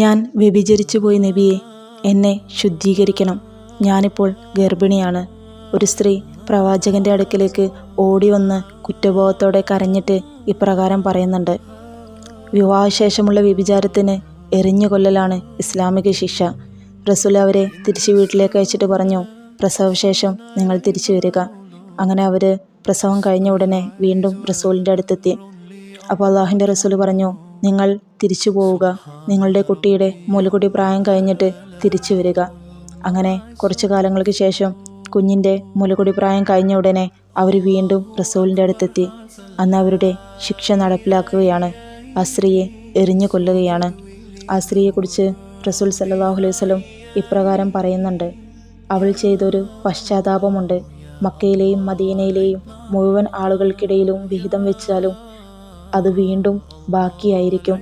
ഞാൻ വ്യഭിചരിച്ചു പോയി നബിയെ, എന്നെ ശുദ്ധീകരിക്കണം. ഞാനിപ്പോൾ ഗർഭിണിയാണ്. ഒരു സ്ത്രീ പ്രവാചകന്റെ അടുക്കിലേക്ക് ഓടി വന്ന് കുറ്റബോധത്തോടെ കരഞ്ഞിട്ട് ഇപ്രകാരം പറയുന്നുണ്ട്: വിവാഹശേഷമുള്ള വ്യഭിചാരത്തിന് എറിഞ്ഞു കൊല്ലലാണ് ഇസ്ലാമിക ശിക്ഷ. റസൂൽ അവരെ തിരിച്ച് വീട്ടിലേക്ക് അയച്ചിട്ട് പറഞ്ഞു, പ്രസവശേഷം നിങ്ങൾ തിരിച്ചു വരിക. അങ്ങനെ അവർ പ്രസവം കഴിഞ്ഞ ഉടനെ വീണ്ടും റസൂലിൻ്റെ അടുത്തെത്തി. അപ്പോൾ അള്ളാഹുവിൻ്റെ റസൂൽ പറഞ്ഞു, നിങ്ങൾ തിരിച്ചു പോവുക, നിങ്ങളുടെ കുട്ടിയുടെ മുലകുടി പ്രായം കഴിഞ്ഞിട്ട് തിരിച്ചു വരിക. അങ്ങനെ കുറച്ചു കാലങ്ങൾക്ക് ശേഷം കുഞ്ഞിൻ്റെ മുലകുടി പ്രായം കഴിഞ്ഞ ഉടനെ അവർ വീണ്ടും റസൂലിൻ്റെ അടുത്തെത്തി. അന്ന് അവരുടെ ശിക്ഷ നടപ്പിലാക്കുകയാണ്. ആ സ്ത്രീയെ എറിഞ്ഞു കൊല്ലുകയാണ്. ആ സ്ത്രീയെക്കുറിച്ച് റസൂൽ സല്ലല്ലാഹു അലൈഹി വസല്ലം ഇപ്രകാരം പറയുന്നുണ്ട്: അവൾ ചെയ്തൊരു പശ്ചാത്താപമുണ്ട്. മക്കയിലെയും മദീനയിലെയും മുഴുവൻ ആളുകൾക്കിടയിലും വിഹിതം വെച്ചാലും അത് വീണ്ടും ബാക്കിയായിരിക്കും.